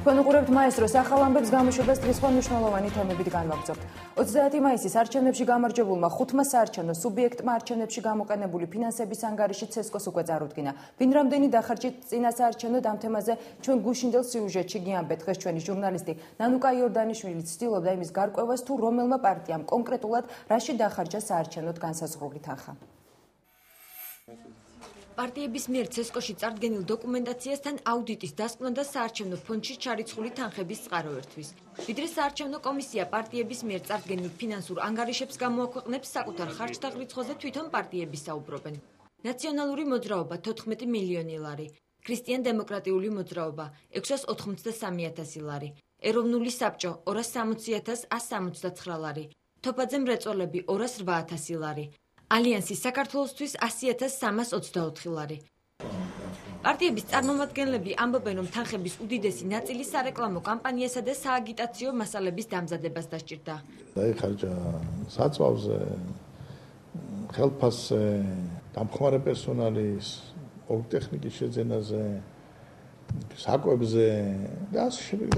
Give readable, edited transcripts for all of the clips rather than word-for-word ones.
Თქვენ მაესტროს ახალ ამბებს გამოშვებას დღის მნიშვნელოვანი თემებით განვაგრძობთ. 30 მაისის არჩევნებში გამარჯვებულმა 5 საარჩევნო სუბიექტმა არჩევნებში გამოყენებული ფინანსების ანგარიში ცესკოს უკვე წარუდგინა. ვინ რამდენი დახარჯით წინა საარჩევნოდ ამ თემაზე ჩვენ გუშინდელ სიუჟეტში გიამბეთ დღეს ჩვენი ჟურნალისტი ნანუკა იორდანიშვილი ცდილობდა იმის გარკვევას თუ რომელმა პარტიამ კონკრეტულად რაში დახარჯა საარჩევნოდ განსაზღვრული თანხა. პარტიების მიერ ცესკოში წარდგენილ დოკუმენტაციასთან აუდიტის დასკვნა და საარჩევნო ფონდში ჩარიცხული თანხების წყაროერთვის. ვიდრე საარჩევნო კომისია პარტიების მიერ წარდგენილ ფინანსურ ანგარიშებს გამოაქვეყნებს საკუთარ ხარჯთა რიცხვზე თვითონ პარტიები საუბრობენ. ნაციონალური მოძრაობა 14 მილიონი ლარი, ქრისტიან-დემოკრატიული მოძრაობა 683,000 ლარი, ეროვნული საბჭო 260,179 ლარი, თოფაძე მრეწველები 208,000 ლარი. ალიანსი საქართველოსთვის 100,324 ლარი. პარტიების წარმომადგენლები ამბობენ, რომ თანხების უდიდესი ნაწილი სარეკლამო კამპანიასა და სააგიტაციო მასალების დამზადებას დასჭირდა. დაიხარჯა საწვავზე, ხელფასზე, დამხმარე პერსონალის, ორგტექნიკის შეძენაზე, საკვებზე და ასე შემდეგ.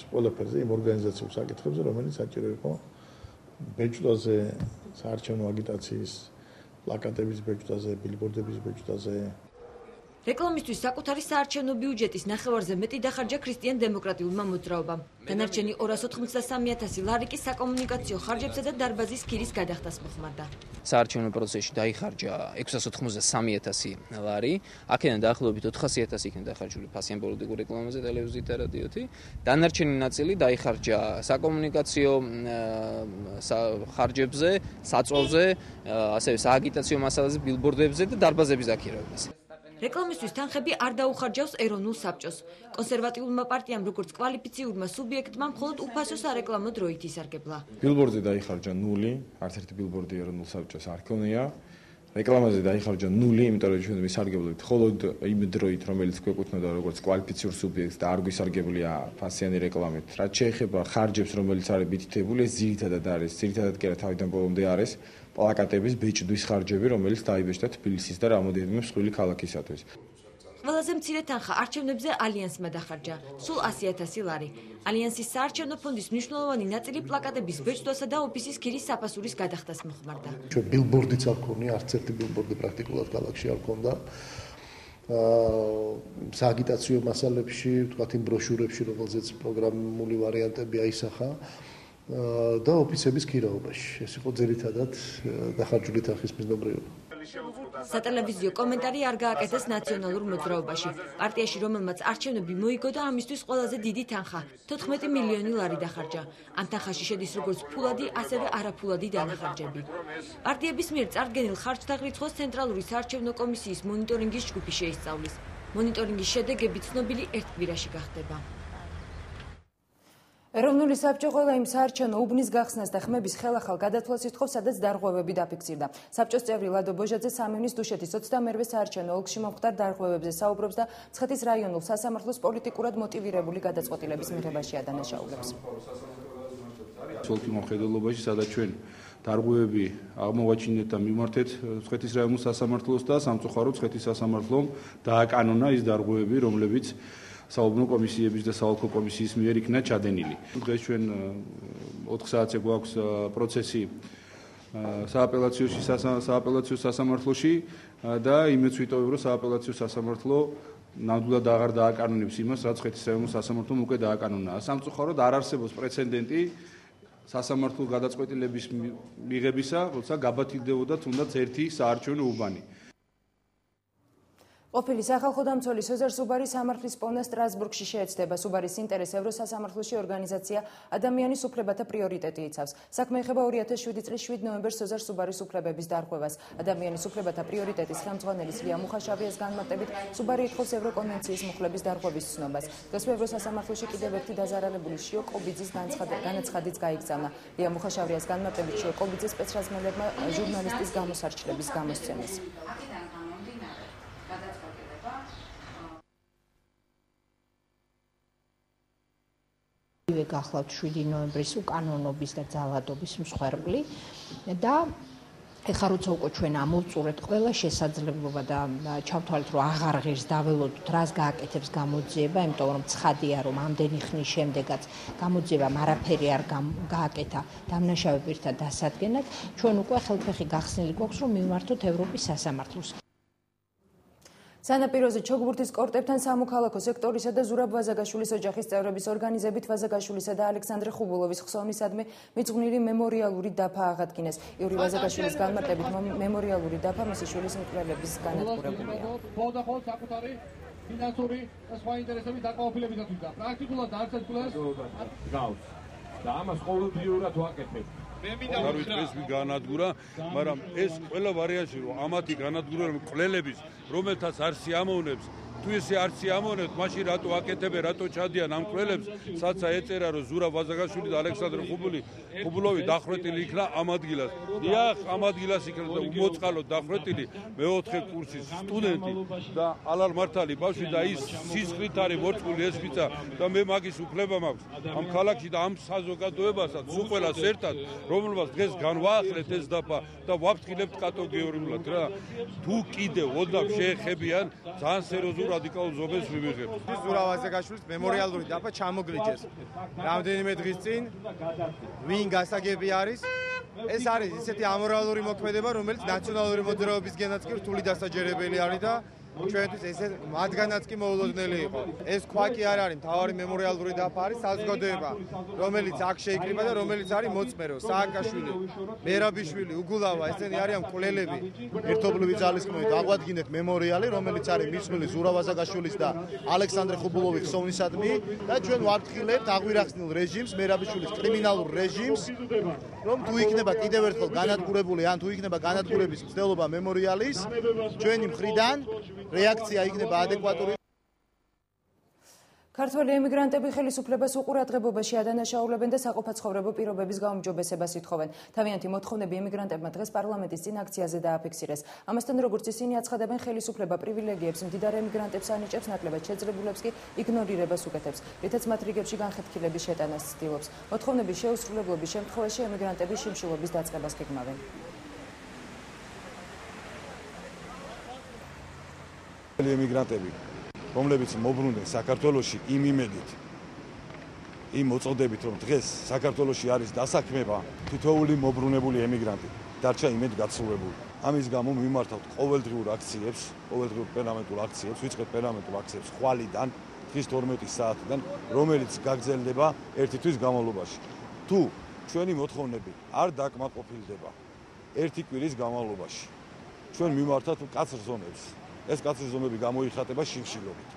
ყველაფერზე იმ ორგანიზაციულ საკითხებზე, რომელიც საჭირო იყო ბეჭდვაზე, საარჩევნო აგიტაციის პლაკატების ბეჭდვაზე, ბილბორდების ბეჭდვაზე. რეკლამისთვის საკუთარი საარჩევნო ბიუჯეტის ნახევარზე მეტი დახარჯა ქრისტიან-დემოკრატიულმა მოძრაობამ. დანარჩენი 283,000 ლარი კი საკომუნიკაციო ხარჯებსა და დარბაზის ქირის გადახდას მოხმარდა. საარჩევნო პროცესში დაიხარჯა 683,000 ლარი, აქედან დაახლოებით 400,000 იქნა დახარჯული ფასიან პოლიტიკურ რეკლამაზე ტელევიზიით და რადიოთი. დანარჩენი ნაწილი დაიხარჯა საკომუნიკაციო ხარჯებზე, საწვავზე, ასევე სააგიტაციო მასალაზე, ბილბორდებზე და დარბაზების აქირავებაზე. რეკლამისთვის თანხები არ დაუხარჯავს ეროვნულ საბჭოს. კონსერვატიულმა პარტიამ როგორც კვალიფიციურმა სუბიექტმა მხოლოდ უფასო სარეკლამო დროით ისარგებლა. ბილბორდზე დაიხარჯა 0, არც ერთი ბილბორდი ეროვნულ საბჭოს არ ქონია. რეკლამაზე დაიხარჯა 0, იმიტომ რომ ჩვენ ვისარგებლობთ მხოლოდ იმ დროით, რომელიც გვეკუთვნოდა როგორც კვალიფიციურ სუბიექტს და არ გვისარგებლია ფასიანი რეკლამით. რაც შეეხება ხარჯებს, რომელიც არის მითითებული, ეს ძირითადად კი არა თავიდან ბოლომდე არის პლაკატების ბეჭდვის ხარჯები, რომელიც დაიბეჭდა თბილისის და რამოდენიმე მსხვილი ქალაქისათვის. ყველაზე მცირე თანხა არჩევნებზე ალიანსმა დახარჯა, სულ 100,000 ლარი. ალიანსის საარჩევნო ფონდის მნიშვნელოვანი ნაწილი პლაკატების ბეჭდვასა და ოფისის ქირის საფასურის გადახდას მოხმარდა. ჩვენ ბილბორდიც არ ქონია, არც ერთი ბილბორდი პრაქტიკულად ქალაქში არ ქონდა. სააგიტაციო მასალებში, ვთქვათ, იმ ბროშურებში, რომელზეც პროგრამული ვარიანტები აისახა და ოფისების ქირაობაში. ეს იყო ძირითადად დახარჯული თანხის მიზნობრიობა. სატელევიზიო კომენტარი არ გააკეთეს ნაციონალურ მოძრაობაში. პარტიაში, რომელმაც არჩევნები მოიგო და ამისთვის ყველაზე დიდი თანხა 14 მილიონი ლარი დახარჯა. ამ თანხაში შედის როგორც ფულადი, ასევე არაფულადი დანახარჯები. პარტიების მიერ წარდგენილ ხარჯთა რიცხვს ცენტრალური საარჩევნო კომისიის მონიტორინგის ჯგუფი შეისწავლის. მონიტორინგის შედეგები ცნობილი ერთ კვირაში გახდება. ეროვნული საბჭო ყველა იმ საარჩევნო უბნის გახსნას და ხმების ხელახალ გადათვლას ითხოვს, სადაც დარღვევები დაფიქსირდა. საბჭოს წევრი ლადო ბოჟაძე სამივნის დუშეთის 22 საარჩევნო ოლქში მომხდარ დარღვევებზე საუბრობს და მცხეთის რაიონულ სასამართლოს პოლიტიკურად მოტივირებული გადაწყვეტილების მიღებაში ადანაშაულებს. ოლქის მომხედველობაში, სადაც ჩვენ დარღვევები აღმოვაჩინეთ და მიმართეთ მცხეთის რაიონულ სასამართლოს და სამწუხაროდ მცხეთის სასამართლომ დააკანონა ის დარღვევები, რომლებიც საუბნო კომისიების და საოლქო კომისიის მიერ იქნა ჩადენილი. დღეს ჩვენ 4 საათზე გვაქვს პროცესი სააპელაციო სასამართლოში და იმეც ვიტოვებ, რომ სააპელაციო სასამართლო ნამდვილად აღარ დააკანონებს იმას, რაც მცხეთის რაიონულ სასამართლომ უკვე დააკანონა. სამწუხაროდ არ არსებობს პრეცედენტი სასამართლო გადაწყვეტილების მიღებისა, როცა გაბათილდებოდა თუნდაც ერთი საარჩევნო უბანი. ყოფილი სახალხო დამცველი სოზარ სუბარის სამართლის პოვნა სტრასბურგში შეეცდება. სუბარის ინტერესს ევროსასამართლოში ორგანიზაცია ადამიანის უფლებათა პრიორიტეტი იცავს. საქმე ეხება 2007 წლის 7 ნოემბერს სოზარ სუბარის უფლებების დარღვევას. ადამიანის უფლებათა პრიორიტეტის ხელმძღვანელის ლია მუხაშავიას განმარტებით, სუბარი ითხოვს ევროკონვენციის მუხლების დარღვევის ცნობას. დღესვე ევროსასამართლოში კიდევ ერთი დაზარალებული შიო კობიძის განაცხადიც გაიგზავნა. ლია მუხაშავიას განმარტებით, შიო კობიძის სპეცრაზმელებმა ჟურნალისტის გამოსარჩლების გამოსცემეს. გახლავთ 7 ნოემბრის უკანონობის და ძალადობის მსხვერპლი და ეხლა როცა უკვე ჩვენ ამოვწურეთ ყველა შესაძლებლობა და ჩავთვალეთ რომ აღარ ღირს დაველოდოთ რას გააკეთებს გამოძიება, იმიტომ რომ ცხადია რომ ამდენი ხნის შემდეგაც გამოძიებამ არაფერი არ გააკეთა დამნაშავე პირთა დასადგენად, ჩვენ უკვე ხელფეხი გახსნილი გვაქვს რომ მივმართოთ ევროპის სასამართლოს. სანაპიროზე ჩოგბურთის კორტებთან სამოქალაქო სექტორისა და ზურაბ ვაზაგაშვილის ოჯახის წევრების ორგანიზებით ვაზაგაშვილისა და ალექსანდრე ხუბულოვის ხსოვნისადმი მიძღვნილი მემორიალური დაფა აღადგინეს. იური ვაზაგაშვილის განმარტებით მემორიალური დაფა მისი შვილის მკვლელების განადგურებულია. მხოლოდ საკუთარი ფინანსური და სხვა ინტერესების დაკავებულებისათვის და პრაქტიკულად არც ერთ კვლევას გავს. და ამას ყოველდღიურად ვაკეთებ. არ ვიცი ეს განადგურა, მაგრამ ეს ყველა ვარიანტი რომ ამათი განადგურება მკვლელების, რომელთაც არ სიამოვნებს, თუ ესე არ სიამოვნებთ, მაშინ რატო აკეთებენ, რატო ჩადიან ამ მკვლელებს, სადაც ეწერა რომ ზურაბ ვაზაგაშვილი და ალექსანდრე ხუბულოვი დახრეტილი იქნა ამ ადგილას. დიახ, ამ ადგილას იქნა და უმოწყალოდ დახრეტილი მეოთხე კურსის სტუდენტი და ალალ მართალი ბავშვი და ის სისხლით არის მორწმული ეს ხიცა და მე მაგის უფლება მაქვს ამ ქალაქში და ამ საზოგადოებასაც უყველას ერთად რომელსაც დღეს განვაახლეთ ეს დაფა და ვაფრთხილებთ კატეგორიულად რა თუ კიდევ ოდნავ შეეხებიან ძალიან სერიოზულ რადიკალურ ზომებს მივიღებთ. ზურაბ ვაზაგაშვილის მემორიალური დაფა ჩამოგრიჯეს რამდენიმე დღის წინ ვინ გასაგები არის ეს არის ისეთი ამორალური მოქმედება რომელიც ნაციონალური მოძრაობის გენაცკი რთული დასაჯერებელი არის და ჩვენთვის ესე მათგანაც კი მოულოდნელი იყო. ეს ქვა კი არ არის მთავარი მემორიალური დაფა არის საზოგადოება რომელიც აქ შეიკრიბა და რომელიც არის მოწმერო სააკაშვილი, მერაბიშვილი, უგულავა ესენი არიან მკვლელები. ერთობლივი ძალისხმევით აღვადგინეთ მემორიალი რომელიც არის მიძღვნილი ზურაბ ვაზაგაშვილის და ალექსანდრე ხუბულოვის ხსოვნისადმი და ჩვენ ვაფრთხილებთ აღვირახსნილ რეჟიმს, მერაბიშვილის კრიმინალურ რეჟიმს რომ თუ იქნება კიდევ ერთხელ განადგურებული ან თუ იქნება განადგურების მცდელობა მემორიალის ჩვენი მხრიდან რეაქცია იქნება ადეკვატური. ქართველი ემიგრანტები ხელისუფლებას უყურადღებობაში ადანაშაულებენ და საყოფაცხოვრებო პირობების გაუმჯობესებას ითხოვენ. თავიანთი მოთხოვნები ემიგრანტებმა დღეს პარლამენტის წინ აქციაზე დააფიქსირეს. ამასთან როგორც ისინი აცხადებენ, ხელისუფლება პრივილეგიებს მდიდარ ემიგრანტებს ანიჭებს, ნაკლებად შეძლებულებს კი იგნორირებას უკეთებს, რითაც მათ რიგებში განხეთქილების შეტანას ცდილობს. მოთხოვნების შეუსრულებლობის შემთხვევაში ემიგრანტები შიმშილობის დაწყებას გეგმავენ. ემიგრანტები რომლებიც მობრუნდნენ საქართველოში იმ იმედით, იმ მოწოდებით, რომ დღეს საქართველოში არის დასაქმება, თითოეული მობრუნებული ემიგრანტი დარჩა იმედ გაცილებული. ამის გამო მიმართავთ ყოველდღიურ აქციებს, ყოველდღიურ პერმანენტულ აქციებს, ვიწყებთ პერმანენტულ აქციებს ხვალიდან, დღის 12 საათიდან, რომელიც გაგრძელდება ერთი თვის განმავლობაში. თუ ჩვენი მოთხოვნები არ დაკმაყოფილდება ერთი კვირის განმავლობაში, ჩვენ მიმართავთ მკაცრ ზომებს. ეს კაცრი ზომები გამოიხატება შიმშილობით.